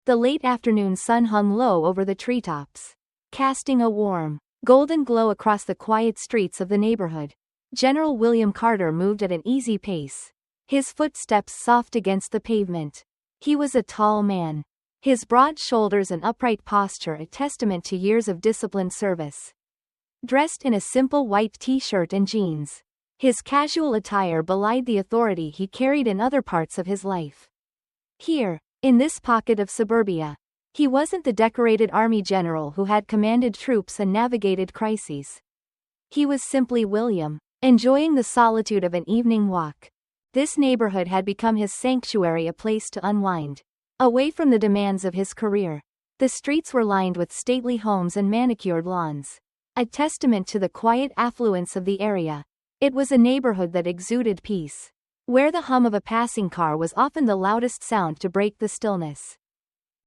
The late afternoon sun hung low over the treetops, casting a warm, golden glow across the quiet streets of the neighborhood. General William Carter moved at an easy pace, his footsteps soft against the pavement. He was a tall man, his broad shoulders and upright posture a testament to years of disciplined service. Dressed in a simple white t-shirt and jeans, his casual attire belied the authority he carried in other parts of his life. Here, in this pocket of suburbia, he wasn't the decorated army general who had commanded troops and navigated crises. He was simply William, enjoying the solitude of an evening walk. This neighborhood had become his sanctuary, a place to unwind, away from the demands of his career. The streets were lined with stately homes and manicured lawns, a testament to the quiet affluence of the area. It was a neighborhood that exuded peace, where the hum of a passing car was often the loudest sound to break the stillness.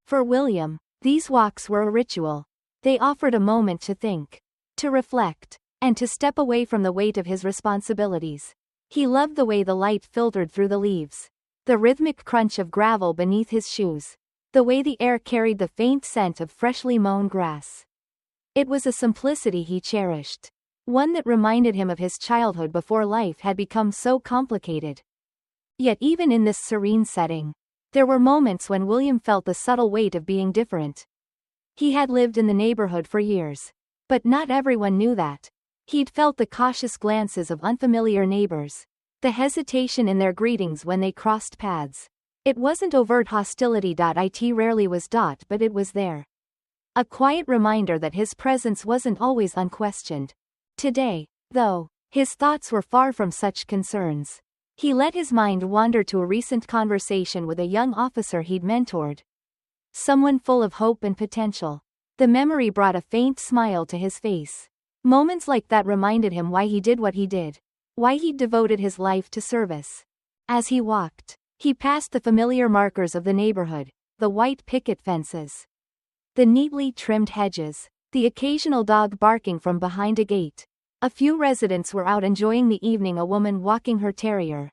For William, these walks were a ritual. They offered a moment to think, to reflect, and to step away from the weight of his responsibilities. He loved the way the light filtered through the leaves, the rhythmic crunch of gravel beneath his shoes, the way the air carried the faint scent of freshly mown grass. It was a simplicity he cherished, one that reminded him of his childhood before life had become so complicated. Yet even in this serene setting, there were moments when William felt the subtle weight of being different. He had lived in the neighborhood for years, but not everyone knew that. He'd felt the cautious glances of unfamiliar neighbors, the hesitation in their greetings when they crossed paths. It wasn't overt hostility. It rarely was. But it was there. A quiet reminder that his presence wasn't always unquestioned. Today, though, his thoughts were far from such concerns. He let his mind wander to a recent conversation with a young officer he'd mentored. Someone full of hope and potential. The memory brought a faint smile to his face. Moments like that reminded him why he did what he did, why he'd devoted his life to service. As he walked, he passed the familiar markers of the neighborhood, the white picket fences, the neatly trimmed hedges, the occasional dog barking from behind a gate. A few residents were out enjoying the evening, a woman walking her terrier,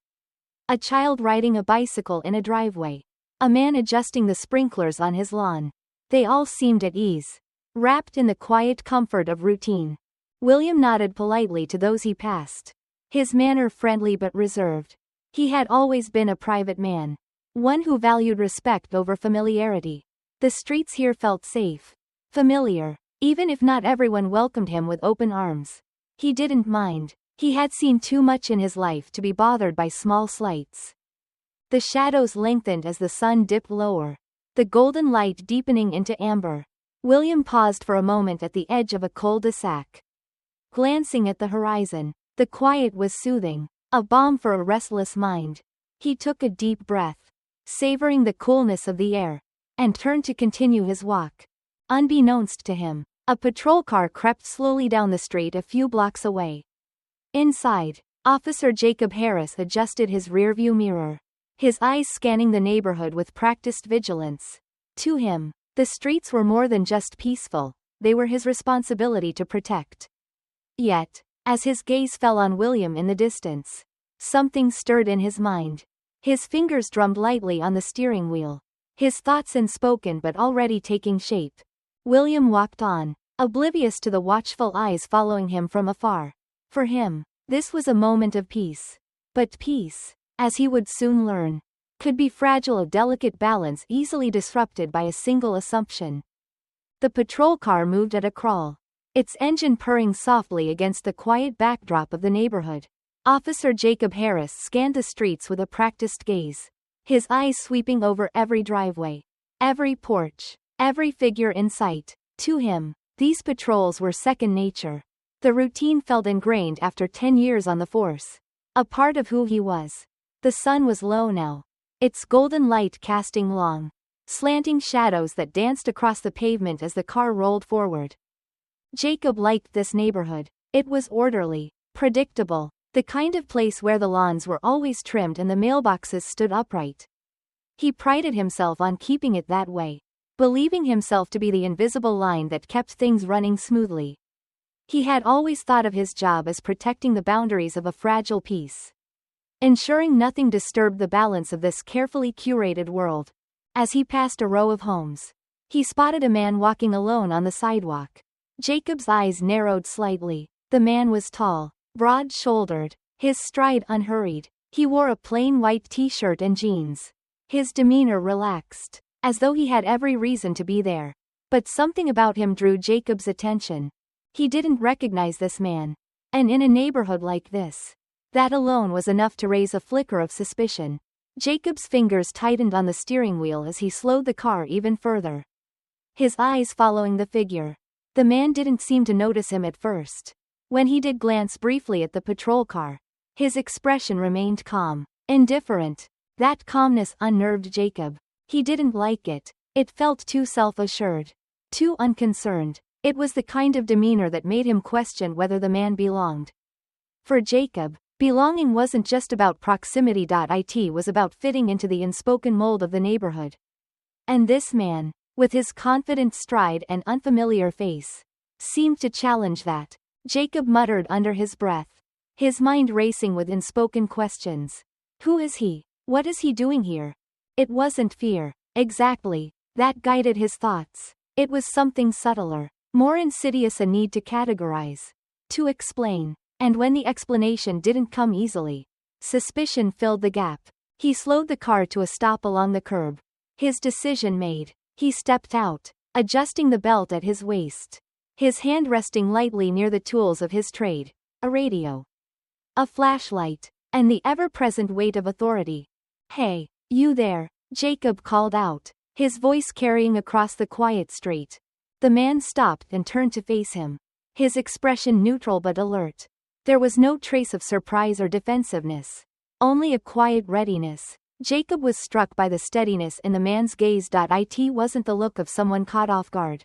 a child riding a bicycle in a driveway, a man adjusting the sprinklers on his lawn. They all seemed at ease, wrapped in the quiet comfort of routine. William nodded politely to those he passed, his manner friendly but reserved. He had always been a private man, one who valued respect over familiarity. The streets here felt safe, familiar, even if not everyone welcomed him with open arms. He didn't mind. He had seen too much in his life to be bothered by small slights. The shadows lengthened as the sun dipped lower, the golden light deepening into amber. William paused for a moment at the edge of a cul-de-sac. Glancing at the horizon, the quiet was soothing, a balm for a restless mind. He took a deep breath, savoring the coolness of the air, and turned to continue his walk. Unbeknownst to him, a patrol car crept slowly down the street a few blocks away. Inside, Officer Jacob Harris adjusted his rearview mirror, his eyes scanning the neighborhood with practiced vigilance. To him, the streets were more than just peaceful, they were his responsibility to protect. Yet, as his gaze fell on William in the distance, something stirred in his mind. His fingers drummed lightly on the steering wheel, his thoughts unspoken but already taking shape. William walked on, oblivious to the watchful eyes following him from afar. For him, this was a moment of peace. But peace, as he would soon learn, could be fragile, a delicate balance easily disrupted by a single assumption. The patrol car moved at a crawl, its engine purring softly against the quiet backdrop of the neighborhood. Officer Jacob Harris scanned the streets with a practiced gaze, his eyes sweeping over every driveway, every porch, every figure in sight. To him, these patrols were second nature. The routine felt ingrained after 10 years on the force, a part of who he was. The sun was low now, its golden light casting long, slanting shadows that danced across the pavement as the car rolled forward. Jacob liked this neighborhood. It was orderly, predictable, the kind of place where the lawns were always trimmed and the mailboxes stood upright. He prided himself on keeping it that way, believing himself to be the invisible line that kept things running smoothly. He had always thought of his job as protecting the boundaries of a fragile peace, ensuring nothing disturbed the balance of this carefully curated world. As he passed a row of homes, he spotted a man walking alone on the sidewalk. Jacob's eyes narrowed slightly. The man was tall, broad-shouldered, his stride unhurried. He wore a plain white t-shirt and jeans. His demeanor relaxed, as though he had every reason to be there. But something about him drew Jacob's attention. He didn't recognize this man. And in a neighborhood like this, that alone was enough to raise a flicker of suspicion. Jacob's fingers tightened on the steering wheel as he slowed the car even further, his eyes following the figure. The man didn't seem to notice him at first. When he did glance briefly at the patrol car, his expression remained calm, indifferent. That calmness unnerved Jacob. He didn't like it. It felt too self-assured, too unconcerned. It was the kind of demeanor that made him question whether the man belonged. For Jacob, belonging wasn't just about proximity. It was about fitting into the unspoken mold of the neighborhood. And this man, with his confident stride and unfamiliar face, seemed to challenge that. Jacob muttered under his breath, his mind racing with unspoken questions. Who is he? What is he doing here? It wasn't fear, exactly, that guided his thoughts. It was something subtler, more insidious, a need to categorize, to explain. And when the explanation didn't come easily, suspicion filled the gap. He slowed the car to a stop along the curb. His decision made, he stepped out, adjusting the belt at his waist, his hand resting lightly near the tools of his trade, a radio, a flashlight, and the ever-present weight of authority. Hey, you there, Jacob called out, his voice carrying across the quiet street. The man stopped and turned to face him, his expression neutral but alert. There was no trace of surprise or defensiveness, only a quiet readiness. Jacob was struck by the steadiness in the man's gaze. It wasn't the look of someone caught off guard.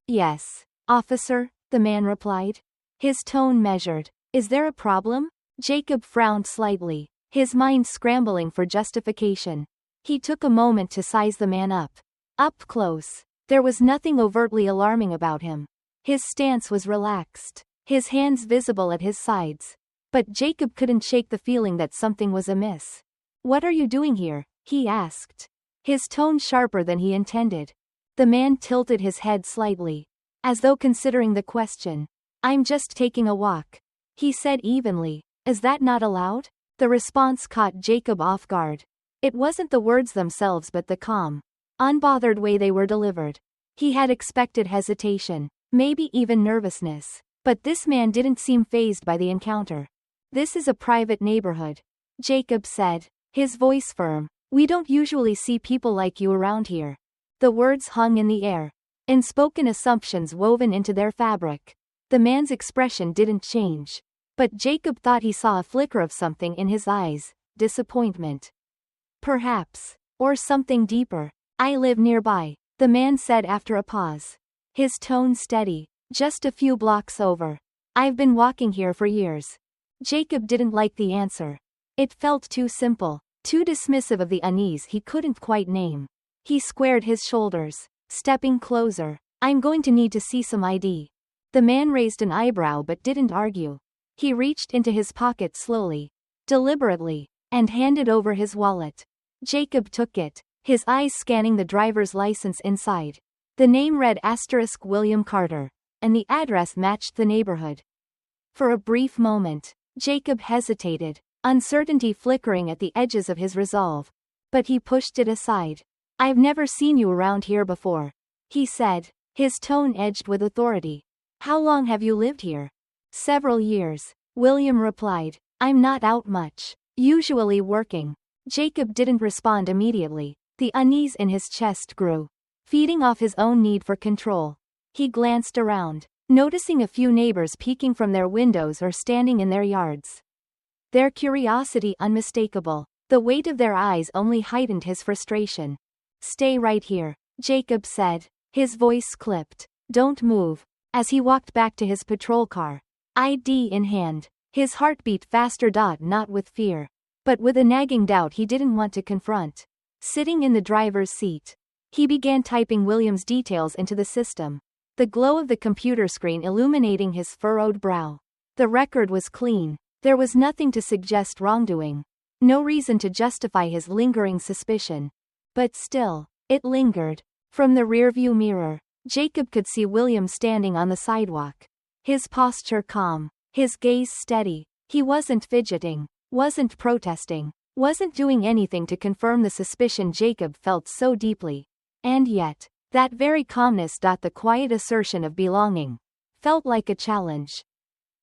Yes, officer, the man replied, his tone measured. Is there a problem? Jacob frowned slightly, his mind scrambling for justification. He took a moment to size the man up. Up close, there was nothing overtly alarming about him. His stance was relaxed, his hands visible at his sides. But Jacob couldn't shake the feeling that something was amiss. What are you doing here? He asked, his tone sharper than he intended. The man tilted his head slightly, as though considering the question. I'm just taking a walk, he said evenly. Is that not allowed? The response caught Jacob off guard. It wasn't the words themselves but the calm, unbothered way they were delivered. He had expected hesitation, maybe even nervousness. But this man didn't seem fazed by the encounter. This is a private neighborhood, Jacob said, his voice firm. We don't usually see people like you around here. The words hung in the air, unspoken assumptions woven into their fabric. The man's expression didn't change, but Jacob thought he saw a flicker of something in his eyes, disappointment, perhaps, or something deeper. I live nearby, the man said after a pause, his tone steady. Just a few blocks over. I've been walking here for years. Jacob didn't like the answer. It felt too simple, too dismissive of the unease he couldn't quite name. He squared his shoulders, stepping closer. I'm going to need to see some ID. The man raised an eyebrow but didn't argue. He reached into his pocket slowly, deliberately, and handed over his wallet. Jacob took it, his eyes scanning the driver's license inside. The name read *William Carter. And the address matched the neighborhood. For a brief moment, Jacob hesitated, uncertainty flickering at the edges of his resolve. But he pushed it aside. I've never seen you around here before, he said, his tone edged with authority. How long have you lived here? Several years, William replied. I'm not out much, usually working. Jacob didn't respond immediately. The unease in his chest grew, feeding off his own need for control. He glanced around, noticing a few neighbors peeking from their windows or standing in their yards. Their curiosity unmistakable. The weight of their eyes only heightened his frustration. Stay right here, Jacob said, his voice clipped. Don't move. As he walked back to his patrol car, ID in hand, his heart beat faster. Not with fear, but with a nagging doubt he didn't want to confront. Sitting in the driver's seat, he began typing William's details into the system, the glow of the computer screen illuminating his furrowed brow. The record was clean. There was nothing to suggest wrongdoing, no reason to justify his lingering suspicion. But still, it lingered. From the rearview mirror, Jacob could see William standing on the sidewalk. His posture calm, his gaze steady. He wasn't fidgeting, wasn't protesting, wasn't doing anything to confirm the suspicion Jacob felt so deeply. And yet, that very calmness, the quiet assertion of belonging, felt like a challenge.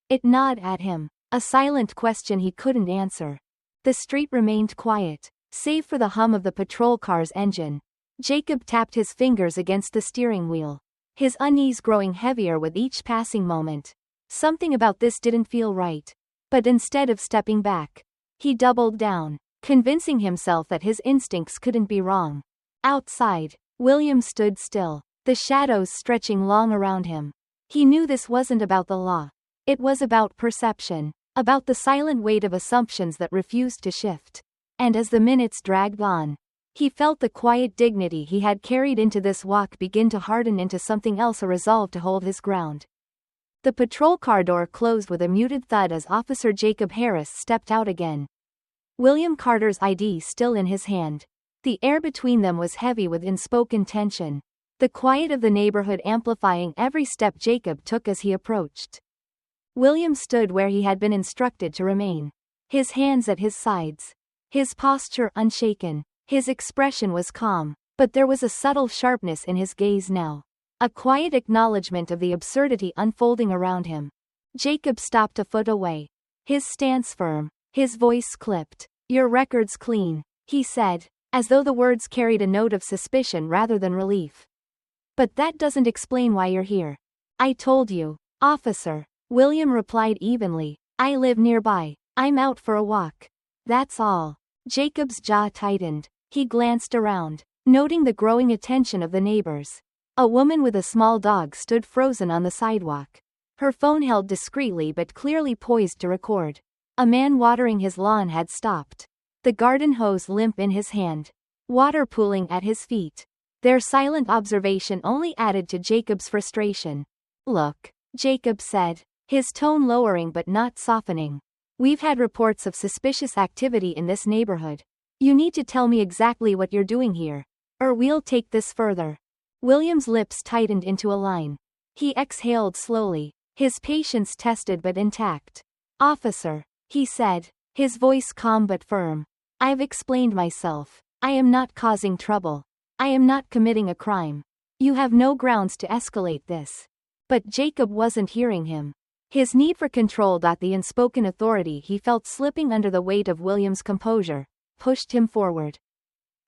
It gnawed at him, a silent question he couldn't answer. The street remained quiet, save for the hum of the patrol car's engine. Jacob tapped his fingers against the steering wheel, his unease growing heavier with each passing moment. Something about this didn't feel right. But instead of stepping back, he doubled down, convincing himself that his instincts couldn't be wrong. Outside, William stood still, the shadows stretching long around him. He knew this wasn't about the law. It was about perception, about the silent weight of assumptions that refused to shift. And as the minutes dragged on, he felt the quiet dignity he had carried into this walk begin to harden into something else, a resolve to hold his ground. The patrol car door closed with a muted thud as Officer Jacob Harris stepped out again. William Carter's ID still in his hand. The air between them was heavy with unspoken tension, the quiet of the neighborhood amplifying every step Jacob took as he approached. William stood where he had been instructed to remain, his hands at his sides, his posture unshaken. His expression was calm, but there was a subtle sharpness in his gaze now. A quiet acknowledgement of the absurdity unfolding around him. Jacob stopped a foot away, his stance firm, his voice clipped. "Your record's clean," he said, as though the words carried a note of suspicion rather than relief. "But that doesn't explain why you're here." "I told you, officer," William replied evenly. "I live nearby. I'm out for a walk. That's all." Jacob's jaw tightened. He glanced around, noting the growing attention of the neighbors. A woman with a small dog stood frozen on the sidewalk, her phone held discreetly but clearly poised to record. A man watering his lawn had stopped, the garden hose limp in his hand, water pooling at his feet. Their silent observation only added to Jacob's frustration. "Look," Jacob said, his tone lowering but not softening. "We've had reports of suspicious activity in this neighborhood. You need to tell me exactly what you're doing here, or we'll take this further." William's lips tightened into a line. He exhaled slowly, his patience tested but intact. "Officer," he said, his voice calm but firm, "I've explained myself. I am not causing trouble. I am not committing a crime. You have no grounds to escalate this." But Jacob wasn't hearing him. His need for control, the unspoken authority he felt slipping under the weight of William's composure, pushed him forward.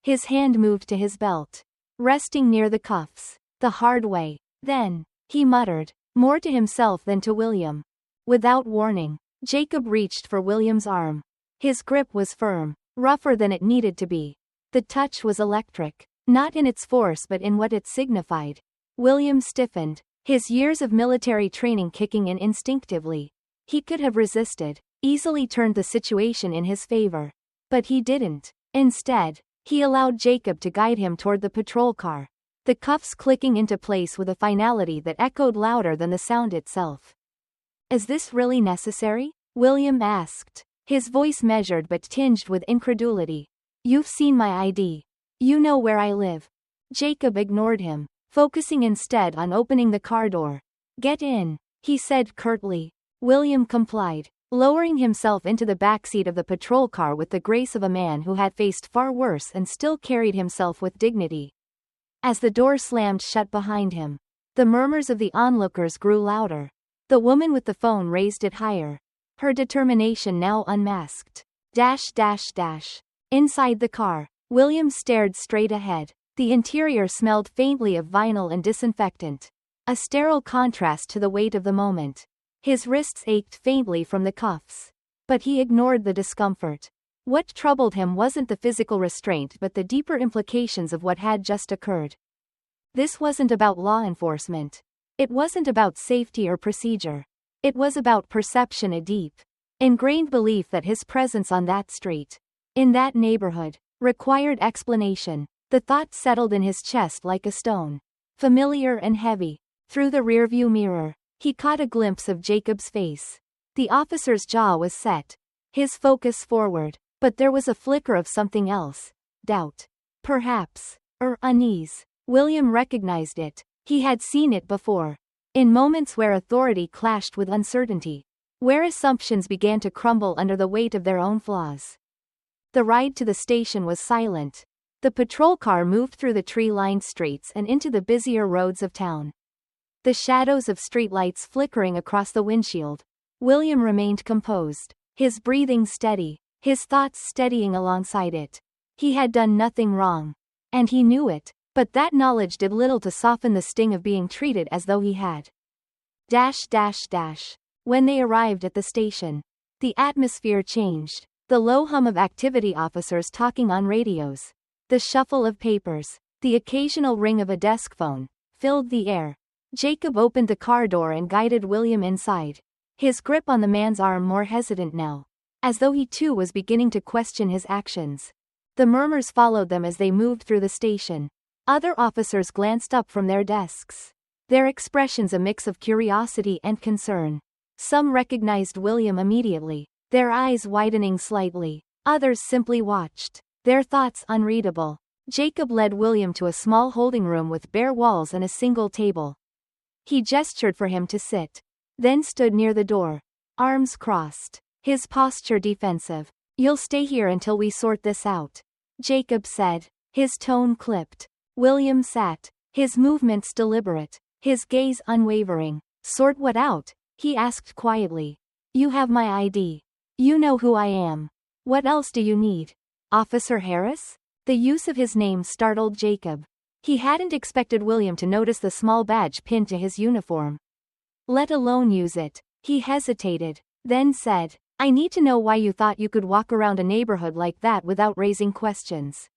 His hand moved to his belt, resting near the cuffs. "The hard way, then," he muttered, more to himself than to William. Without warning, Jacob reached for William's arm. His grip was firm, rougher than it needed to be. The touch was electric, not in its force but in what it signified. William stiffened, his years of military training kicking in instinctively. He could have resisted, easily turned the situation in his favor. But he didn't. Instead, he allowed Jacob to guide him toward the patrol car, the cuffs clicking into place with a finality that echoed louder than the sound itself. "Is this really necessary?" William asked, his voice measured but tinged with incredulity. "You've seen my ID. You know where I live." Jacob ignored him, focusing instead on opening the car door. "Get in," he said curtly. William complied, lowering himself into the backseat of the patrol car with the grace of a man who had faced far worse and still carried himself with dignity. As the door slammed shut behind him, the murmurs of the onlookers grew louder. The woman with the phone raised it higher, her determination now unmasked. Inside the car, William stared straight ahead. The interior smelled faintly of vinyl and disinfectant, a sterile contrast to the weight of the moment. His wrists ached faintly from the cuffs, but he ignored the discomfort. What troubled him wasn't the physical restraint but the deeper implications of what had just occurred. This wasn't about law enforcement. It wasn't about safety or procedure. It was about perception, a deep, ingrained belief that his presence on that street, in that neighborhood, required explanation. The thought settled in his chest like a stone, familiar and heavy. Through the rearview mirror, he caught a glimpse of Jacob's face. The officer's jaw was set, his focus forward, but there was a flicker of something else. Doubt. Perhaps. Unease. William recognized it. He had seen it before. In moments where authority clashed with uncertainty. Where assumptions began to crumble under the weight of their own flaws. The ride to the station was silent. The patrol car moved through the tree-lined streets and into the busier roads of town. The shadows of streetlights flickering across the windshield. William remained composed, his breathing steady, his thoughts steadying alongside it. He had done nothing wrong. And he knew it, but that knowledge did little to soften the sting of being treated as though he had. When they arrived at the station, the atmosphere changed. The low hum of activity officers talking on radios, the shuffle of papers, the occasional ring of a desk phone, filled the air. Jacob opened the car door and guided William inside, his grip on the man's arm more hesitant now, as though he too was beginning to question his actions. The murmurs followed them as they moved through the station. Other officers glanced up from their desks, their expressions a mix of curiosity and concern. Some recognized William immediately, their eyes widening slightly. Others simply watched, their thoughts unreadable. Jacob led William to a small holding room with bare walls and a single table. He gestured for him to sit, then stood near the door, arms crossed, his posture defensive. "You'll stay here until we sort this out," Jacob said, his tone clipped. William sat, his movements deliberate, his gaze unwavering. "Sort what out?" he asked quietly. "You have my ID. You know who I am. What else do you need?" "Officer Harris?" The use of his name startled Jacob. He hadn't expected William to notice the small badge pinned to his uniform, let alone use it. He hesitated, then said, "I need to know why you thought you could walk around a neighborhood like that without raising questions."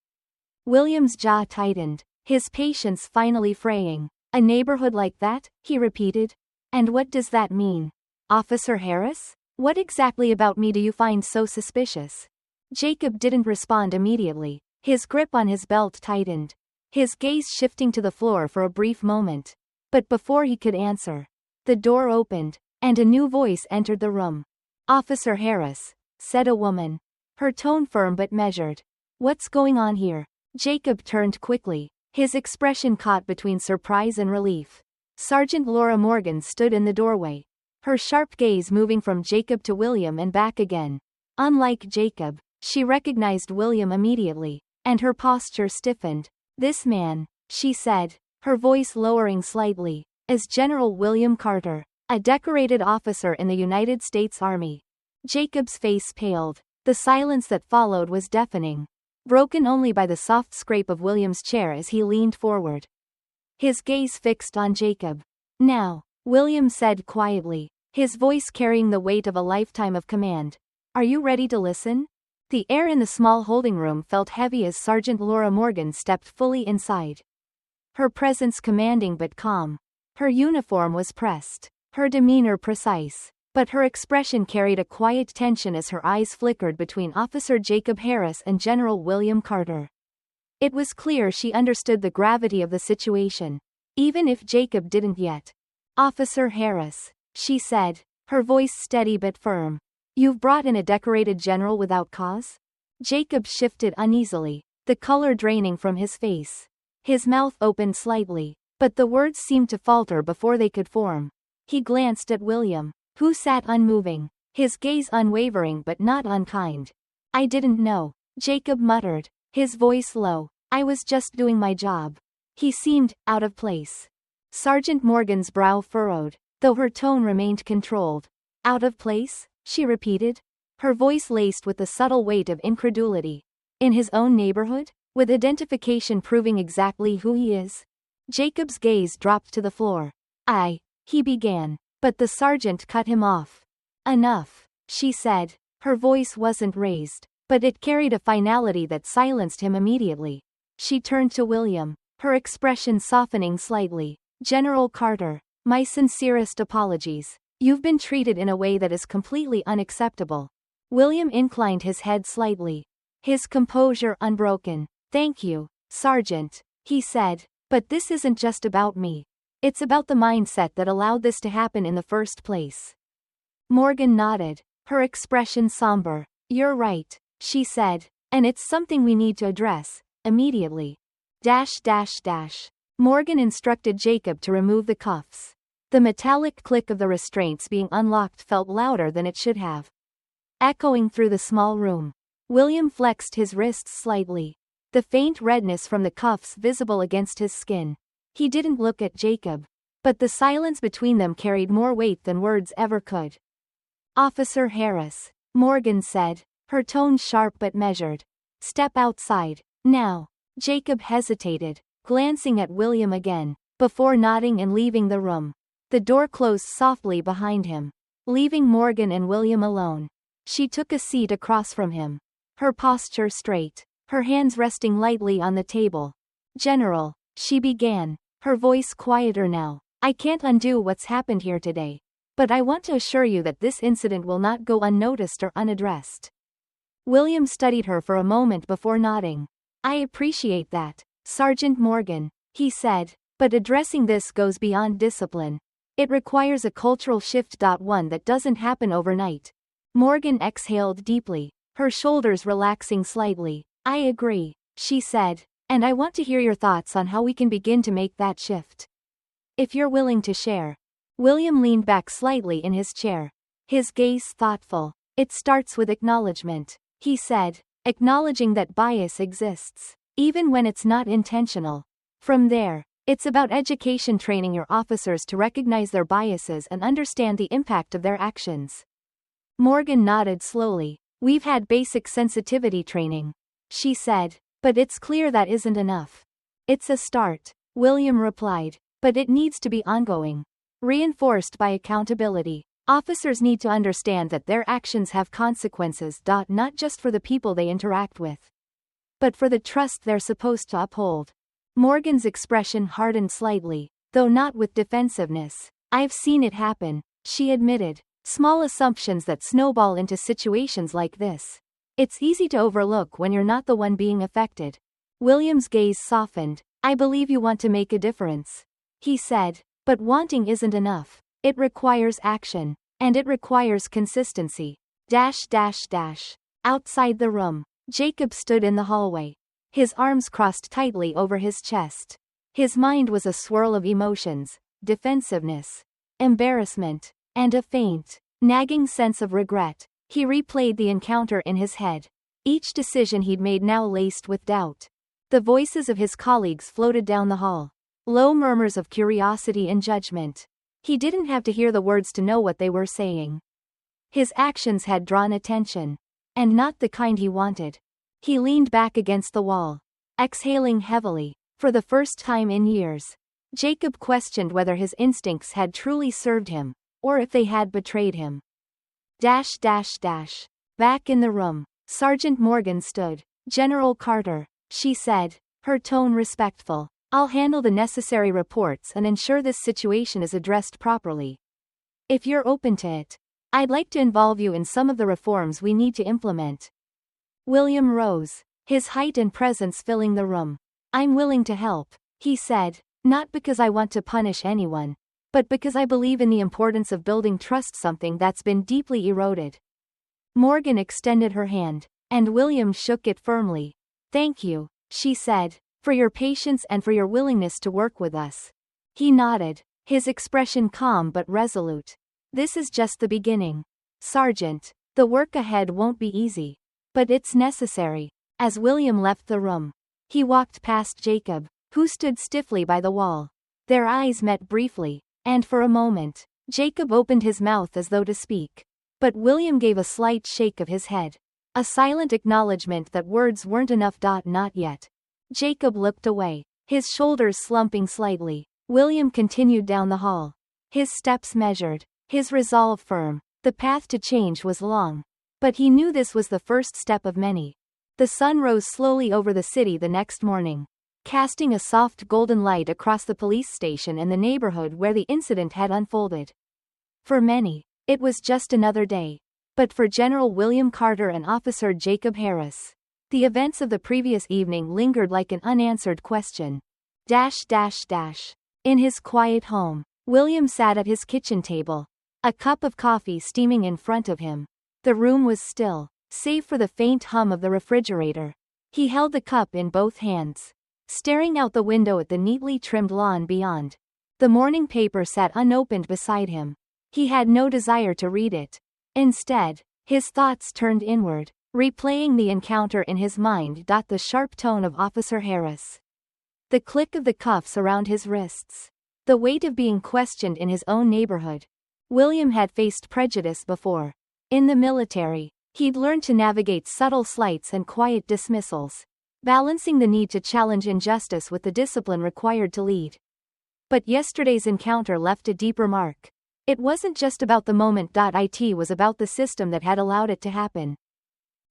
William's jaw tightened, his patience finally fraying. "A neighborhood like that?" he repeated. "And what does that mean? Officer Harris? What exactly about me do you find so suspicious?" Jacob didn't respond immediately. His grip on his belt tightened, his gaze shifting to the floor for a brief moment. But before he could answer, the door opened, and a new voice entered the room. "Officer Harris," said a woman, her tone firm but measured. "What's going on here?" Jacob turned quickly, his expression caught between surprise and relief. Sergeant Laura Morgan stood in the doorway, her sharp gaze moving from Jacob to William and back again. Unlike Jacob, she recognized William immediately, and her posture stiffened. "This man," she said, her voice lowering slightly, "is General William Carter, a decorated officer in the United States Army." Jacob's face paled. The silence that followed was deafening, broken only by the soft scrape of William's chair as he leaned forward, his gaze fixed on Jacob. "Now," William said quietly, his voice carrying the weight of a lifetime of command. "Are you ready to listen?" The air in the small holding room felt heavy as Sergeant Laura Morgan stepped fully inside. Her presence commanding but calm. Her uniform was pressed, her demeanor precise, but her expression carried a quiet tension as her eyes flickered between Officer Jacob Harris and General William Carter. It was clear she understood the gravity of the situation, even if Jacob didn't yet. "Officer Harris," she said, her voice steady but firm. "You've brought in a decorated general without cause?" Jacob shifted uneasily, the color draining from his face. His mouth opened slightly, but the words seemed to falter before they could form. He glanced at William, who sat unmoving, his gaze unwavering but not unkind. "I didn't know," Jacob muttered, his voice low. "I was just doing my job." He seemed out of place. Sergeant Morgan's brow furrowed, though her tone remained controlled. "Out of place?" she repeated, her voice laced with the subtle weight of incredulity. "In his own neighborhood? With identification proving exactly who he is?" Jacob's gaze dropped to the floor. He began, but the sergeant cut him off. "Enough," she said. Her voice wasn't raised, but it carried a finality that silenced him immediately. She turned to William, her expression softening slightly. "General Carter, my sincerest apologies. You've been treated in a way that is completely unacceptable." William inclined his head slightly, his composure unbroken. "Thank you, Sergeant," he said, "but this isn't just about me. It's about the mindset that allowed this to happen in the first place." Morgan nodded, her expression somber. "You're right," she said, "and it's something we need to address. immediately. Morgan instructed Jacob to remove the cuffs. The metallic click of the restraints being unlocked felt louder than it should have. Echoing through the small room. William flexed his wrists slightly. The faint redness from the cuffs visible against his skin. He didn't look at Jacob. But the silence between them carried more weight than words ever could. "Officer Harris," Morgan said, her tone sharp but measured. "Step outside, now." Jacob hesitated, glancing at William again, before nodding and leaving the room. The door closed softly behind him, leaving Morgan and William alone. She took a seat across from him, her posture straight, her hands resting lightly on the table. "General," she began, her voice quieter now, "I can't undo what's happened here today. But I want to assure you that this incident will not go unnoticed or unaddressed." William studied her for a moment before nodding. "I appreciate that, Sergeant Morgan," he said, "but addressing this goes beyond discipline. It requires a cultural shift. One that doesn't happen overnight." Morgan exhaled deeply, her shoulders relaxing slightly. "I agree," she said, "and I want to hear your thoughts on how we can begin to make that shift. If you're willing to share." William leaned back slightly in his chair, his gaze thoughtful. "It starts with acknowledgement," he said, "acknowledging that bias exists, even when it's not intentional. From there, it's about education, training your officers to recognize their biases and understand the impact of their actions." Morgan nodded slowly. "We've had basic sensitivity training," she said, "but it's clear that isn't enough." "It's a start," William replied, "but it needs to be ongoing. Reinforced by accountability. Officers need to understand that their actions have consequences. Not just for the people they interact with, but for the trust they're supposed to uphold." Morgan's expression hardened slightly, though not with defensiveness. "I've seen it happen," she admitted. "Small assumptions that snowball into situations like this. It's easy to overlook when you're not the one being affected." William's gaze softened. "I believe you want to make a difference," he said, "but wanting isn't enough. It requires action. And it requires consistency." Outside the room, Jacob stood in the hallway, his arms crossed tightly over his chest. His mind was a swirl of emotions, defensiveness, embarrassment, and a faint, nagging sense of regret. He replayed the encounter in his head, each decision he'd made now laced with doubt. The voices of his colleagues floated down the hall, low murmurs of curiosity and judgment. He didn't have to hear the words to know what they were saying. His actions had drawn attention, and not the kind he wanted. He leaned back against the wall, exhaling heavily. For the first time in years, Jacob questioned whether his instincts had truly served him, or if they had betrayed him. Back in the room, Sergeant Morgan stood. "General Carter," she said, her tone respectful, "I'll handle the necessary reports and ensure this situation is addressed properly. If you're open to it, I'd like to involve you in some of the reforms we need to implement." William rose, his height and presence filling the room. "I'm willing to help," he said, "not because I want to punish anyone, but because I believe in the importance of building trust, something that's been deeply eroded." Morgan extended her hand, and William shook it firmly. "Thank you," she said, "for your patience and for your willingness to work with us." He nodded, his expression calm but resolute. "This is just the beginning, Sergeant. The work ahead won't be easy. But it's necessary." As William left the room, he walked past Jacob, who stood stiffly by the wall. Their eyes met briefly, and for a moment, Jacob opened his mouth as though to speak. But William gave a slight shake of his head, a silent acknowledgement that words weren't enough. Not yet. Jacob looked away, his shoulders slumping slightly. William continued down the hall, his steps measured, his resolve firm. The path to change was long, but he knew this was the first step of many. The sun rose slowly over the city the next morning, casting a soft golden light across the police station and the neighborhood where the incident had unfolded. For many, it was just another day. But for General William Carter and Officer Jacob Harris, the events of the previous evening lingered like an unanswered question. In his quiet home, William sat at his kitchen table, a cup of coffee steaming in front of him. The room was still, save for the faint hum of the refrigerator. He held the cup in both hands, staring out the window at the neatly trimmed lawn beyond. The morning paper sat unopened beside him. He had no desire to read it. Instead, his thoughts turned inward, replaying the encounter in his mind. The sharp tone of Officer Harris. The click of the cuffs around his wrists. The weight of being questioned in his own neighborhood. William had faced prejudice before. In the military, he'd learned to navigate subtle slights and quiet dismissals, balancing the need to challenge injustice with the discipline required to lead. But yesterday's encounter left a deeper mark. It wasn't just about the moment. It was about the system that had allowed it to happen.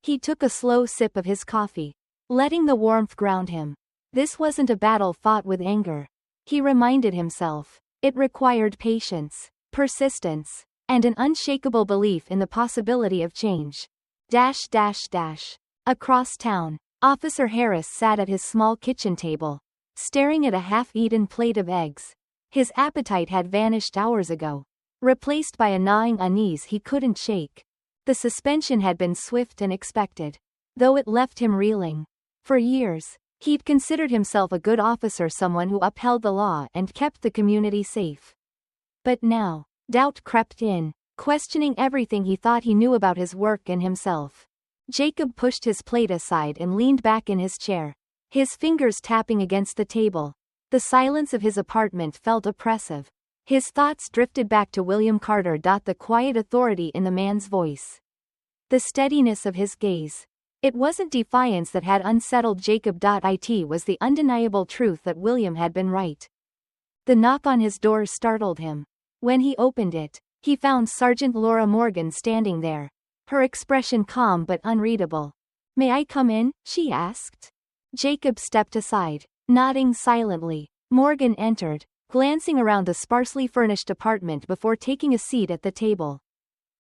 He took a slow sip of his coffee, letting the warmth ground him. This wasn't a battle fought with anger. He reminded himself. It required patience, persistence, and an unshakable belief in the possibility of change. Across town, Officer Harris sat at his small kitchen table, staring at a half-eaten plate of eggs. His appetite had vanished hours ago, replaced by a gnawing unease he couldn't shake. The suspension had been swift and expected, though it left him reeling. For years, he'd considered himself a good officer, someone who upheld the law and kept the community safe. But now, doubt crept in, questioning everything he thought he knew about his work and himself. Jacob pushed his plate aside and leaned back in his chair, his fingers tapping against the table. The silence of his apartment felt oppressive. His thoughts drifted back to William Carter. The quiet authority in the man's voice. The steadiness of his gaze. It wasn't defiance that had unsettled Jacob. It was the undeniable truth that William had been right. The knock on his door startled him. When he opened it, he found Sergeant Laura Morgan standing there, her expression calm but unreadable. "May I come in?" she asked. Jacob stepped aside, nodding silently. Morgan entered, glancing around the sparsely furnished apartment before taking a seat at the table.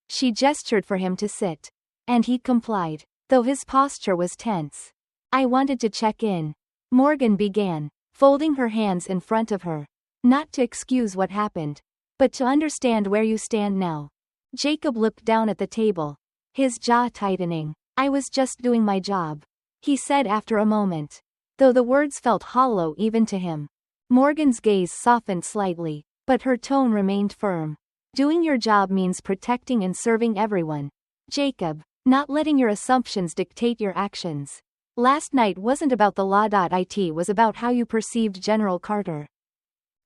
She gestured for him to sit, and he complied, though his posture was tense. "I wanted to check in," Morgan began, folding her hands in front of her. "Not to excuse what happened, but to understand where you stand now." Jacob looked down at the table, his jaw tightening. "I was just doing my job," he said after a moment, though the words felt hollow even to him. Morgan's gaze softened slightly, but her tone remained firm. "Doing your job means protecting and serving everyone, Jacob, not letting your assumptions dictate your actions. Last night wasn't about the law. It was about how you perceived General Carter."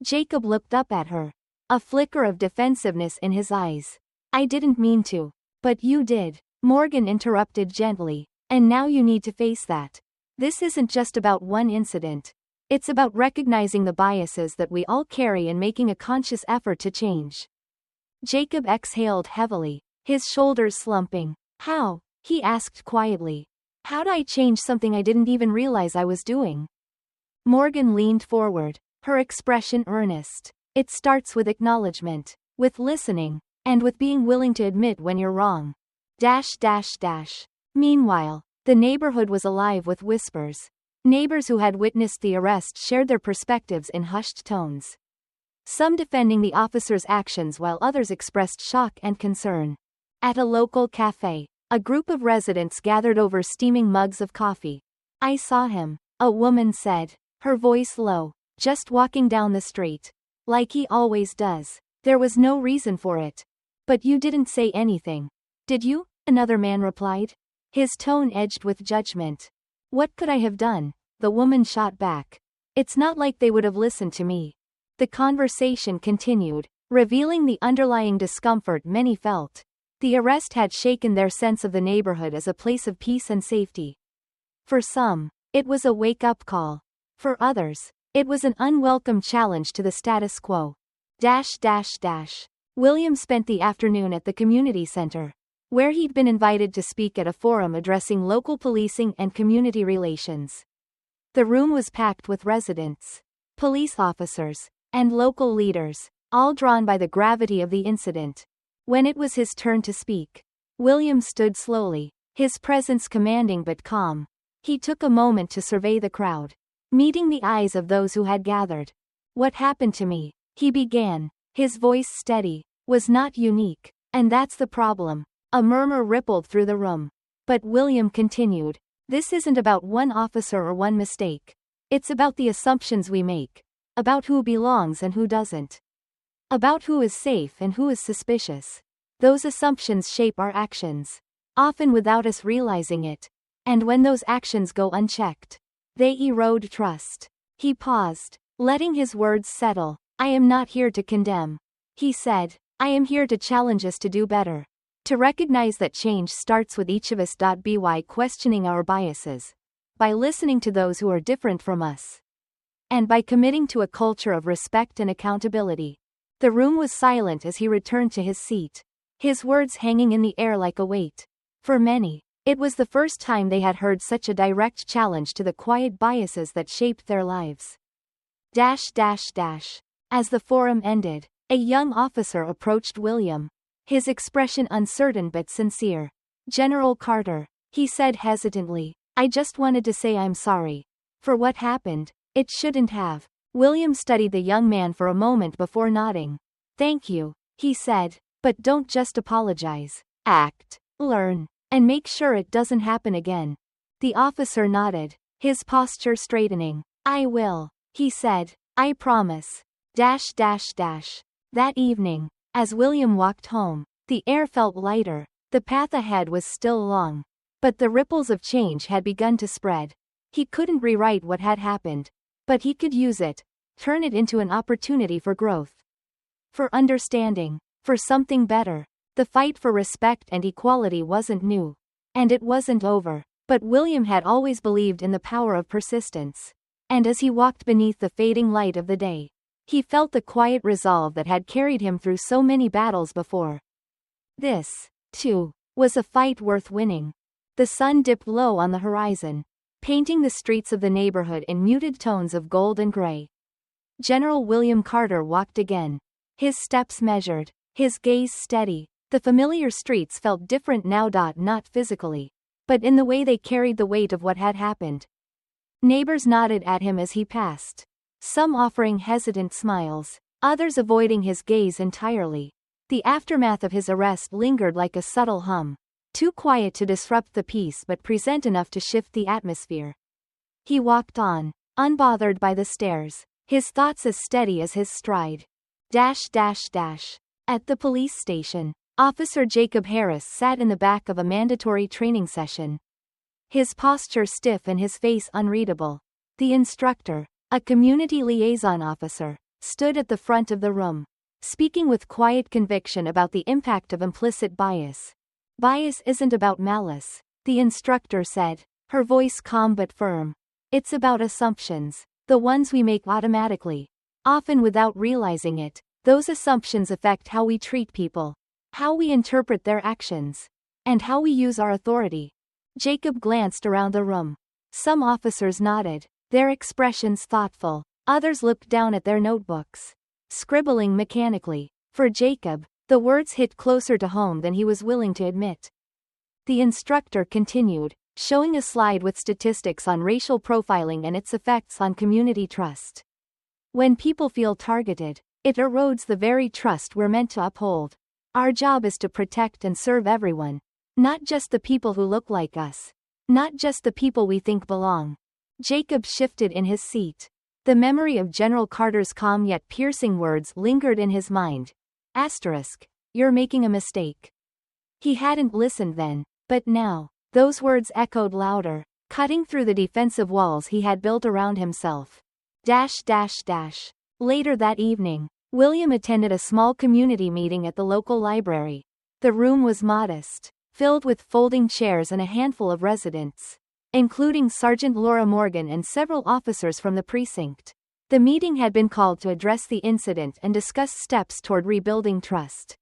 Jacob looked up at her, a flicker of defensiveness in his eyes. "I didn't mean to. But you did," Morgan interrupted gently, "and now you need to face that. This isn't just about one incident. It's about recognizing the biases that we all carry and making a conscious effort to change." Jacob exhaled heavily, his shoulders slumping. "How?" he asked quietly. "How'd I change something I didn't even realize I was doing?" Morgan leaned forward, her expression earnest. "It starts with acknowledgement, with listening, and with being willing to admit when you're wrong." Meanwhile, the neighborhood was alive with whispers. Neighbors who had witnessed the arrest shared their perspectives in hushed tones, some defending the officer's actions while others expressed shock and concern. At a local cafe, a group of residents gathered over steaming mugs of coffee. "I saw him," a woman said, her voice low, "just walking down the street. Like he always does. There was no reason for it." "But you didn't say anything, did you?" another man replied, his tone edged with judgment. "What could I have done?" the woman shot back. "It's not like they would have listened to me." The conversation continued, revealing the underlying discomfort many felt. The arrest had shaken their sense of the neighborhood as a place of peace and safety. For some, it was a wake-up call. For others, it was an unwelcome challenge to the status quo. William spent the afternoon at the community center, where he'd been invited to speak at a forum addressing local policing and community relations. The room was packed with residents, police officers, and local leaders, all drawn by the gravity of the incident. When it was his turn to speak, William stood slowly, his presence commanding but calm. He took a moment to survey the crowd, meeting the eyes of those who had gathered. "What happened to me," he began, his voice steady, "was not unique, and that's the problem." A murmur rippled through the room. But William continued, This isn't about one officer or one mistake. It's about the assumptions we make. About who belongs and who doesn't. About who is safe and who is suspicious. Those assumptions shape our actions, often without us realizing it. And when those actions go unchecked, they erode trust. He paused, letting his words settle. I am not here to condemn, he said. I am here to challenge us to do better. To recognize that change starts with each of us. By questioning our biases. By listening to those who are different from us. And by committing to a culture of respect and accountability. The room was silent as he returned to his seat, his words hanging in the air like a weight. For many, it was the first time they had heard such a direct challenge to the quiet biases that shaped their lives. As the forum ended, a young officer approached William, his expression uncertain but sincere. General Carter, he said hesitantly, I just wanted to say I'm sorry. For what happened. It shouldn't have. William studied the young man for a moment before nodding. Thank you, he said, but don't just apologize. Act, learn, and make sure it doesn't happen again. The officer nodded, his posture straightening. I will, he said, I promise. That evening, as William walked home, the air felt lighter. The path ahead was still long, but the ripples of change had begun to spread. He couldn't rewrite what had happened, but he could use it, turn it into an opportunity for growth, for understanding, for something better. The fight for respect and equality wasn't new, and it wasn't over, but William had always believed in the power of persistence. And as he walked beneath the fading light of the day, he felt the quiet resolve that had carried him through so many battles before. This, too, was a fight worth winning. The sun dipped low on the horizon, painting the streets of the neighborhood in muted tones of gold and gray. General William Carter walked again. His steps measured, his gaze steady. The familiar streets felt different now. Not physically, but in the way they carried the weight of what had happened. Neighbors nodded at him as he passed, some offering hesitant smiles, others avoiding his gaze entirely. The aftermath of his arrest lingered like a subtle hum, too quiet to disrupt the peace but present enough to shift the atmosphere. He walked on, unbothered by the stares, his thoughts as steady as his stride. At the police station, Officer Jacob Harris sat in the back of a mandatory training session. His posture stiff and his face unreadable. The instructor, a community liaison officer, stood at the front of the room, speaking with quiet conviction about the impact of implicit bias. Bias isn't about malice, the instructor said, her voice calm but firm. It's about assumptions, the ones we make automatically, often without realizing it. Those assumptions affect how we treat people, how we interpret their actions, and how we use our authority. Jacob glanced around the room. Some officers nodded, their expressions thoughtful. Others looked down at their notebooks, scribbling mechanically. For Jacob, the words hit closer to home than he was willing to admit. The instructor continued, showing a slide with statistics on racial profiling and its effects on community trust. When people feel targeted, it erodes the very trust we're meant to uphold. Our job is to protect and serve everyone, not just the people who look like us, not just the people we think belong. Jacob shifted in his seat. The memory of General Carter's calm yet piercing words lingered in his mind. You're making a mistake. He hadn't listened then, but now, those words echoed louder, cutting through the defensive walls he had built around himself. Later that evening, William attended a small community meeting at the local library. The room was modest, filled with folding chairs and a handful of residents, including Sergeant Laura Morgan and several officers from the precinct. The meeting had been called to address the incident and discuss steps toward rebuilding trust.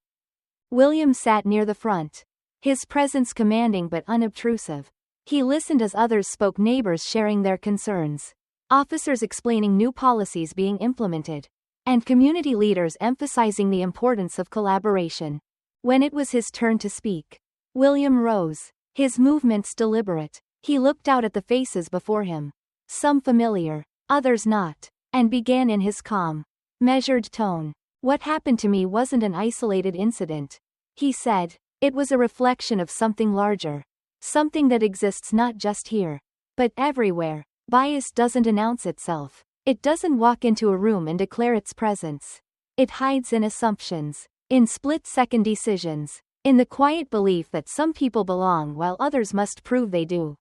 William sat near the front, his presence commanding but unobtrusive. He listened as others spoke, neighbors sharing their concerns, officers explaining new policies being implemented, and community leaders emphasizing the importance of collaboration. When it was his turn to speak, William rose, his movements deliberate. He looked out at the faces before him, some familiar, others not, and began in his calm, measured tone. What happened to me wasn't an isolated incident, he said. It was a reflection of something larger, Something that exists not just here, but everywhere. Bias doesn't announce itself. It doesn't walk into a room and declare its presence. It hides in assumptions, in split-second decisions, in the quiet belief that some people belong while others must prove they do.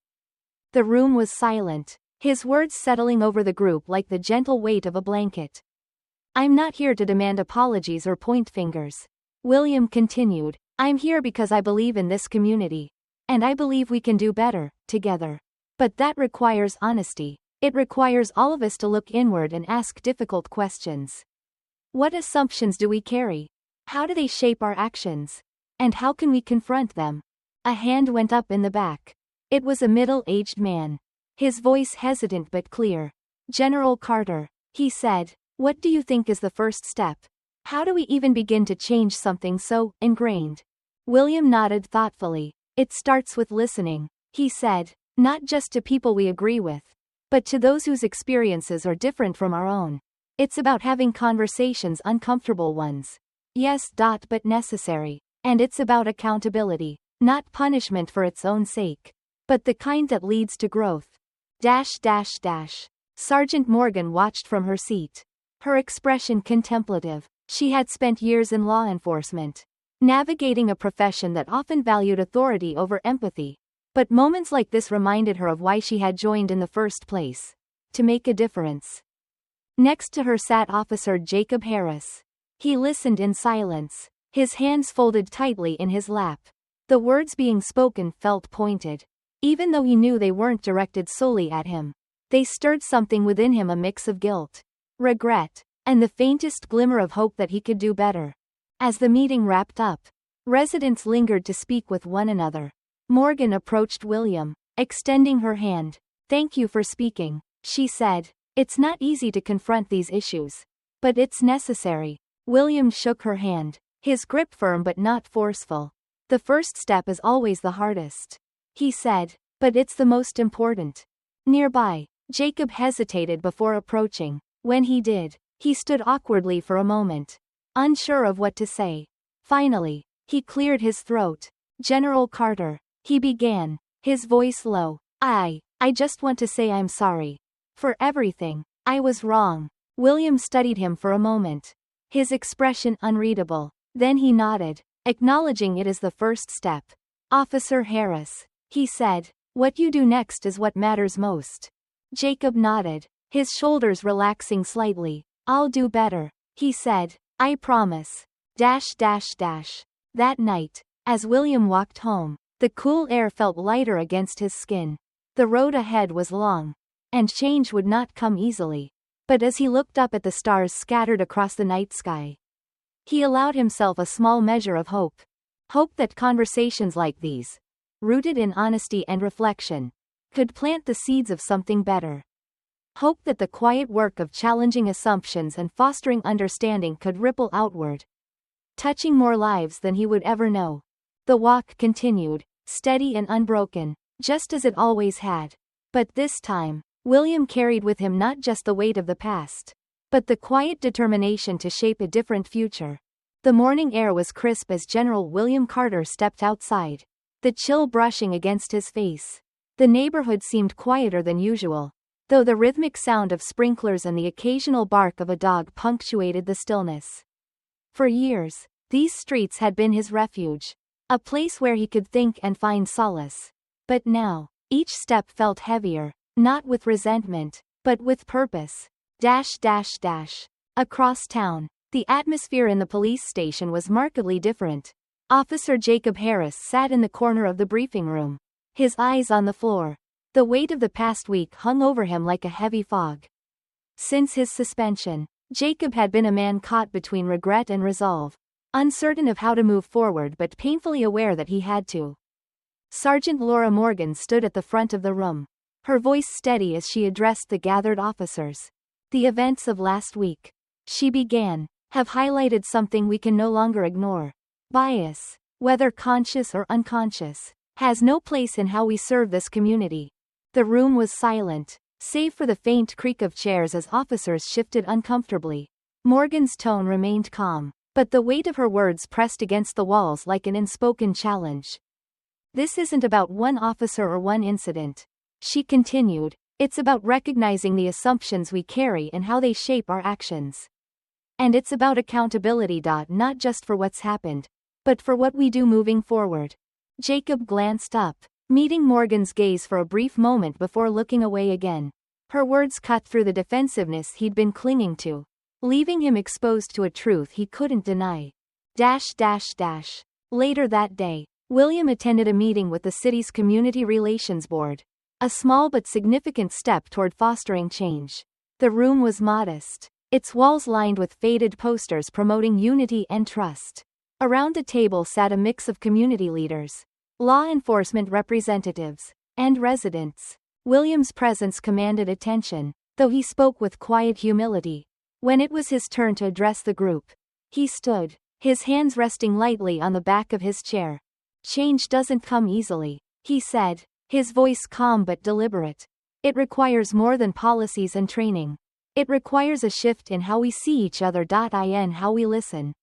The room was silent, his words settling over the group like the gentle weight of a blanket. I'm not here to demand apologies or point fingers. William continued. I'm here because I believe in this community. And I believe we can do better, together. But that requires honesty. It requires all of us to look inward and ask difficult questions. What assumptions do we carry? How do they shape our actions? And how can we confront them? A hand went up in the back. It was a middle-aged man. His voice hesitant but clear. General Carter, he said, what do you think is the first step? How do we even begin to change something so ingrained? William nodded thoughtfully. It starts with listening, he said, not just to people we agree with, but to those whose experiences are different from our own. It's about having conversations, uncomfortable ones. Yes, but necessary. And it's about accountability, not punishment for its own sake, but the kind that leads to growth. Sergeant Morgan watched from her seat. Her expression contemplative. She had spent years in law enforcement, navigating a profession that often valued authority over empathy. But moments like this reminded her of why she had joined in the first place. To make a difference. Next to her sat Officer Jacob Harris. He listened in silence, his hands folded tightly in his lap. The words being spoken felt pointed. Even though he knew they weren't directed solely at him, they stirred something within him, a mix of guilt, regret, and the faintest glimmer of hope that he could do better. As the meeting wrapped up, residents lingered to speak with one another. Morgan approached William, extending her hand. Thank you for speaking, she said. It's not easy to confront these issues, but it's necessary. William shook her hand, his grip firm but not forceful. The first step is always the hardest, he said, but it's the most important. Nearby, Jacob hesitated before approaching. When he did, he stood awkwardly for a moment, unsure of what to say. Finally, he cleared his throat. General Carter, he began, his voice low. I just want to say I'm sorry. For everything. I was wrong. William studied him for a moment, his expression unreadable. Then he nodded, acknowledging it as the first step. Officer Harris, he said, what you do next is what matters most. Jacob nodded, his shoulders relaxing slightly. I'll do better, he said. I promise. That night, as William walked home, the cool air felt lighter against his skin. The road ahead was long, and change would not come easily. But as he looked up at the stars scattered across the night sky, he allowed himself a small measure of hope. Hope that conversations like these, rooted in honesty and reflection, could plant the seeds of something better. Hope that the quiet work of challenging assumptions and fostering understanding could ripple outward, touching more lives than he would ever know. The walk continued, steady and unbroken, just as it always had. But this time, William carried with him not just the weight of the past, but the quiet determination to shape a different future. The morning air was crisp as General William Carter stepped outside, the chill brushing against his face. The neighborhood seemed quieter than usual, though the rhythmic sound of sprinklers and the occasional bark of a dog punctuated the stillness. For years, these streets had been his refuge, a place where he could think and find solace. But now, each step felt heavier, not with resentment, but with purpose. Across town, the atmosphere in the police station was markedly different. Officer Jacob Harris sat in the corner of the briefing room, his eyes on the floor. The weight of the past week hung over him like a heavy fog. Since his suspension, Jacob had been a man caught between regret and resolve, uncertain of how to move forward but painfully aware that he had to. Sergeant Laura Morgan stood at the front of the room, her voice steady as she addressed the gathered officers. The events of last week, she began, have highlighted something we can no longer ignore. Bias, whether conscious or unconscious, has no place in how we serve this community. The room was silent, save for the faint creak of chairs as officers shifted uncomfortably. Morgan's tone remained calm, but the weight of her words pressed against the walls like an unspoken challenge. This isn't about one officer or one incident. She continued. It's about recognizing the assumptions we carry and how they shape our actions. And it's about accountability. Not just for what's happened, but for what we do moving forward. Jacob glanced up, meeting Morgan's gaze for a brief moment before looking away again. Her words cut through the defensiveness he'd been clinging to, leaving him exposed to a truth he couldn't deny. Later that day, William attended a meeting with the city's Community Relations Board. A small but significant step toward fostering change. The room was modest, its walls lined with faded posters promoting unity and trust. Around the table sat a mix of community leaders, law enforcement representatives, and residents. William's presence commanded attention, though he spoke with quiet humility. When it was his turn to address the group, he stood, his hands resting lightly on the back of his chair. Change doesn't come easily, he said, his voice calm but deliberate. It requires more than policies and training. It requires a shift in how we see each other. In how we listen.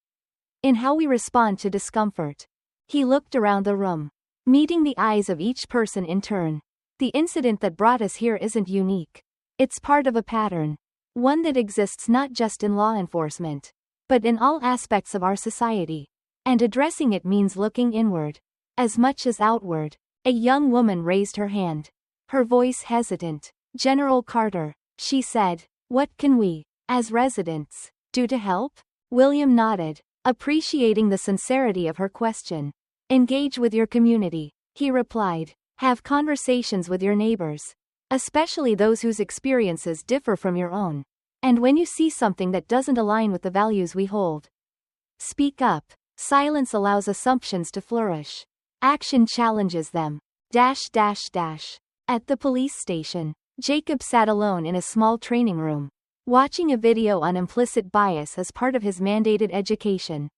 In how we respond to discomfort. He looked around the room, meeting the eyes of each person in turn. The incident that brought us here isn't unique. It's part of a pattern. One that exists not just in law enforcement, but in all aspects of our society. And addressing it means looking inward, as much as outward. A young woman raised her hand, her voice hesitant. General Carter, she said, what can we, as residents, do to help? William nodded, appreciating the sincerity of her question. Engage with your community, he replied. Have conversations with your neighbors, especially those whose experiences differ from your own. And when you see something that doesn't align with the values we hold, speak up. Silence allows assumptions to flourish. Action challenges them. At the police station, Jacob sat alone in a small training room, watching a video on implicit bias as part of his mandated education.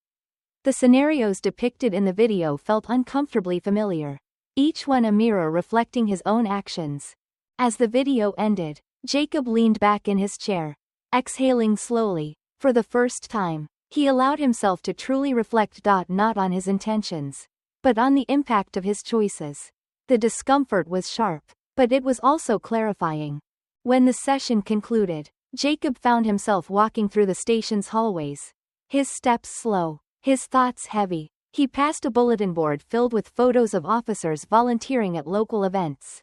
The scenarios depicted in the video felt uncomfortably familiar, each one a mirror reflecting his own actions. As the video ended, Jacob leaned back in his chair, exhaling slowly. For the first time, he allowed himself to truly reflect. Not on his intentions, but on the impact of his choices. The discomfort was sharp, but it was also clarifying. When the session concluded, Jacob found himself walking through the station's hallways. His steps slow, his thoughts heavy. He passed a bulletin board filled with photos of officers volunteering at local events.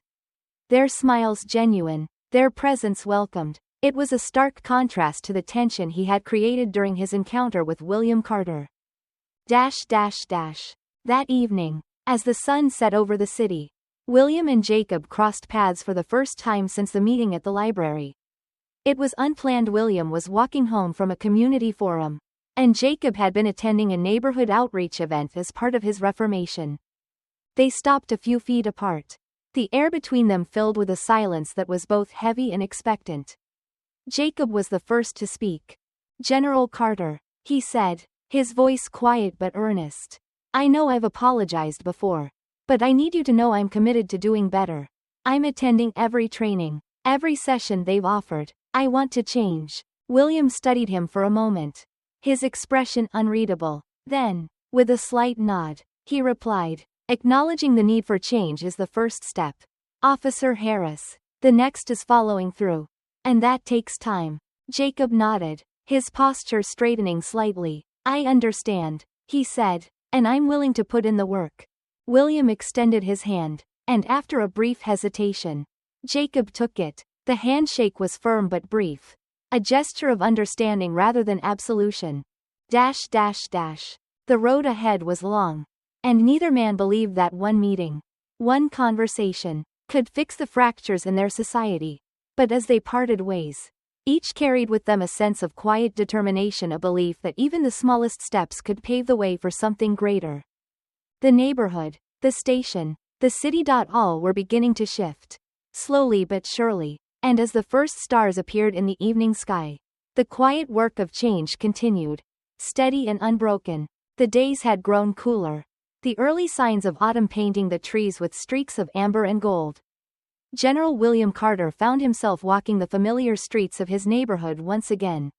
Their smiles genuine, their presence welcomed. It was a stark contrast to the tension he had created during his encounter with William Carter. That evening, as the sun set over the city, William and Jacob crossed paths for the first time since the meeting at the library. It was unplanned. William was walking home from a community forum, and Jacob had been attending a neighborhood outreach event as part of his reformation. They stopped a few feet apart, the air between them filled with a silence that was both heavy and expectant. Jacob was the first to speak. General Carter, he said, his voice quiet but earnest. I know I've apologized before, but I need you to know I'm committed to doing better. I'm attending every training, every session they've offered. I want to change. William studied him for a moment, his expression unreadable. Then, with a slight nod, he replied, acknowledging the need for change is the first step, Officer Harris. The next is following through. And that takes time. Jacob nodded, his posture straightening slightly. I understand, he said, and I'm willing to put in the work. William extended his hand, and after a brief hesitation, Jacob took it. The handshake was firm but brief, a gesture of understanding rather than absolution. The road ahead was long, and neither man believed that one meeting, one conversation, could fix the fractures in their society. But as they parted ways, each carried with them a sense of quiet determination, a belief that even the smallest steps could pave the way for something greater. The neighborhood, the station, the city. All were beginning to shift, slowly but surely, and as the first stars appeared in the evening sky, the quiet work of change continued, steady and unbroken. The days had grown cooler, the early signs of autumn painting the trees with streaks of amber and gold. General William Carter found himself walking the familiar streets of his neighborhood once again.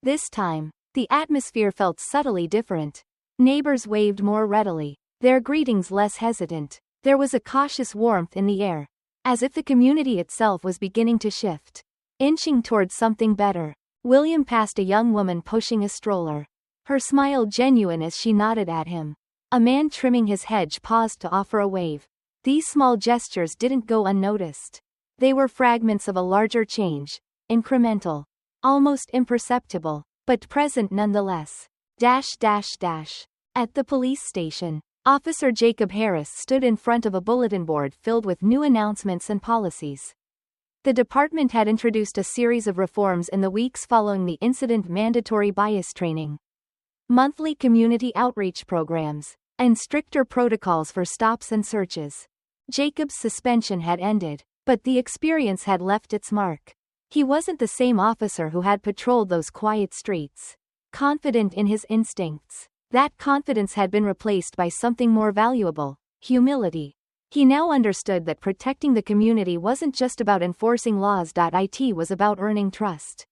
This time, the atmosphere felt subtly different. Neighbors waved more readily, their greetings less hesitant. There was a cautious warmth in the air, as if the community itself was beginning to shift. Inching towards something better, William passed a young woman pushing a stroller. Her smile genuine as she nodded at him. A man trimming his hedge paused to offer a wave. These small gestures didn't go unnoticed. They were fragments of a larger change, incremental, almost imperceptible, but present nonetheless. At the police station, Officer Jacob Harris stood in front of a bulletin board filled with new announcements and policies. The department had introduced a series of reforms in the weeks following the incident: mandatory bias training, monthly community outreach programs, and stricter protocols for stops and searches. Jacob's suspension had ended, but the experience had left its mark. He wasn't the same officer who had patrolled those quiet streets, confident in his instincts. That confidence had been replaced by something more valuable: humility. He now understood that protecting the community wasn't just about enforcing laws. It was about earning trust.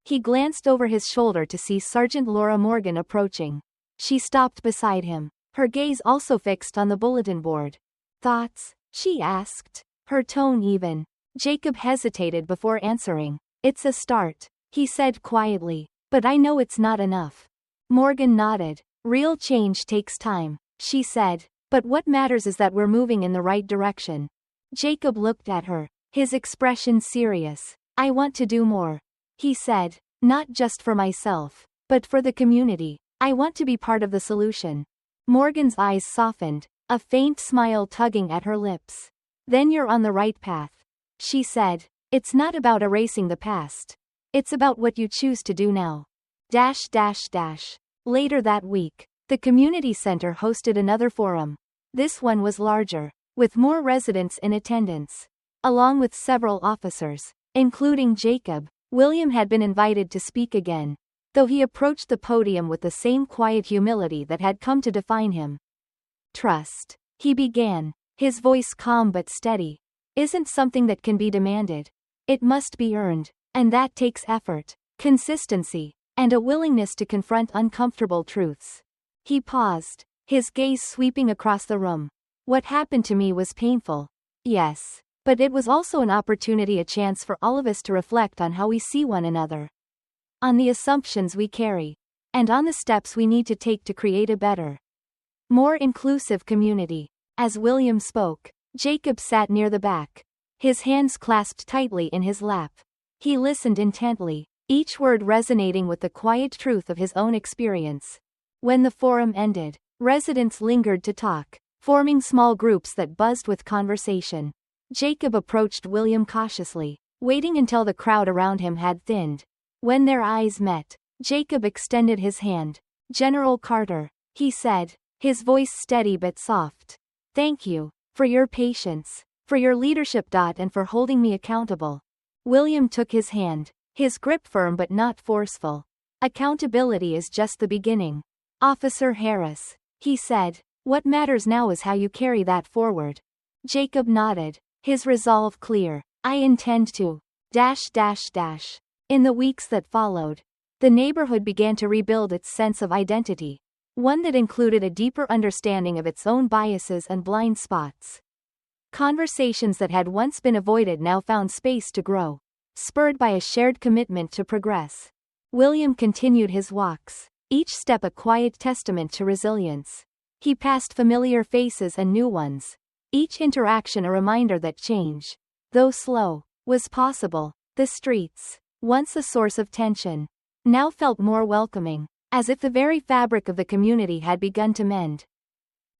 He glanced over his shoulder to see Sergeant Laura Morgan approaching. She stopped beside him, her gaze also fixed on the bulletin board. "Thoughts?" she asked, her tone even. Jacob hesitated before answering. "It's a start," he said quietly, "but I know it's not enough." Morgan nodded. "Real change takes time," she said, "but what matters is that we're moving in the right direction." Jacob looked at her, his expression serious. "I want to do more," he said, "not just for myself, but for the community. I want to be part of the solution." Morgan's eyes softened, a faint smile tugging at her lips. "Then you're on the right path," she said. "It's not about erasing the past. It's about what you choose to do now." Later that week, the community center hosted another forum. This one was larger, with more residents in attendance. Along with several officers, including Jacob, William had been invited to speak again, though he approached the podium with the same quiet humility that had come to define him. "Trust," he began, his voice calm but steady, "isn't something that can be demanded. It must be earned, and that takes effort, consistency, and a willingness to confront uncomfortable truths." He paused, his gaze sweeping across the room. "What happened to me was painful. Yes. But it was also an opportunity, a chance for all of us to reflect on how we see one another, on the assumptions we carry, and on the steps we need to take to create a better, more inclusive community." As William spoke, Jacob sat near the back, his hands clasped tightly in his lap. He listened intently, each word resonating with the quiet truth of his own experience. When the forum ended, residents lingered to talk, forming small groups that buzzed with conversation. Jacob approached William cautiously, waiting until the crowd around him had thinned. When their eyes met, Jacob extended his hand. "General Carter," he said, his voice steady but soft. "Thank you for your patience, for your leadership. And for holding me accountable." William took his hand, his grip firm but not forceful. "Accountability is just the beginning, Officer Harris," he said. "What matters now is how you carry that forward." Jacob nodded, his resolve clear. "I intend to. In the weeks that followed, the neighborhood began to rebuild its sense of identity, one that included a deeper understanding of its own biases and blind spots. Conversations that had once been avoided now found space to grow, spurred by a shared commitment to progress. William continued his walks, each step a quiet testament to resilience. He passed familiar faces and new ones, each interaction a reminder that change, though slow, was possible. The streets, once a source of tension, now felt more welcoming, as if the very fabric of the community had begun to mend.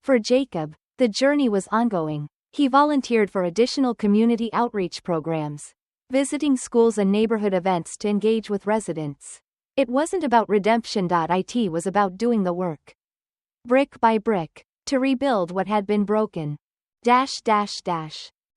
For Jacob, the journey was ongoing. He volunteered for additional community outreach programs, visiting schools and neighborhood events to engage with residents. It wasn't about redemption. It was about doing the work, brick by brick, to rebuild what had been broken.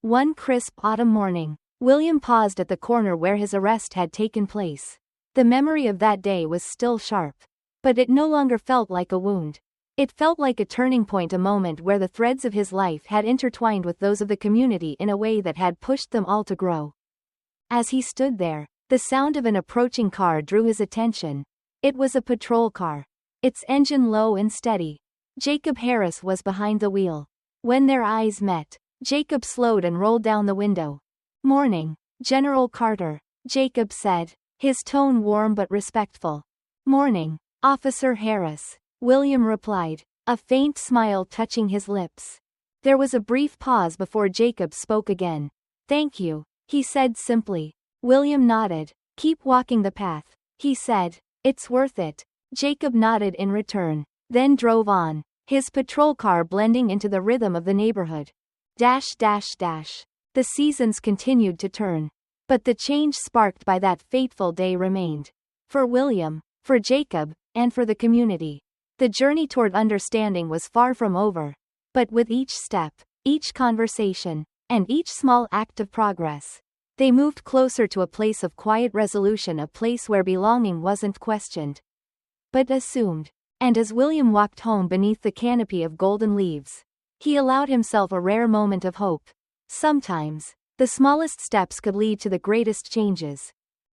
One crisp autumn morning, William paused at the corner where his arrest had taken place. The memory of that day was still sharp, but it no longer felt like a wound. It felt like a turning point, a moment where the threads of his life had intertwined with those of the community in a way that had pushed them all to grow. As he stood there, the sound of an approaching car drew his attention. It was a patrol car, its engine low and steady. Jacob Harris was behind the wheel, When their eyes met, Jacob slowed and rolled down the window. "Morning, General Carter," Jacob said, his tone warm but respectful. "Morning, Officer Harris," William replied, a faint smile touching his lips. There was a brief pause before Jacob spoke again. "Thank you," he said simply. William nodded. "Keep walking the path," he said. "It's worth it." Jacob nodded in return, then drove on, his patrol car blending into the rhythm of the neighborhood. The seasons continued to turn. But the change sparked by that fateful day remained. For William, for Jacob, and for the community. The journey toward understanding was far from over. But with each step, each conversation, and each small act of progress, they moved closer to a place of quiet resolution, a place where belonging wasn't questioned, but assumed. And as William walked home beneath the canopy of golden leaves, he allowed himself a rare moment of hope. Sometimes, the smallest steps could lead to the greatest changes.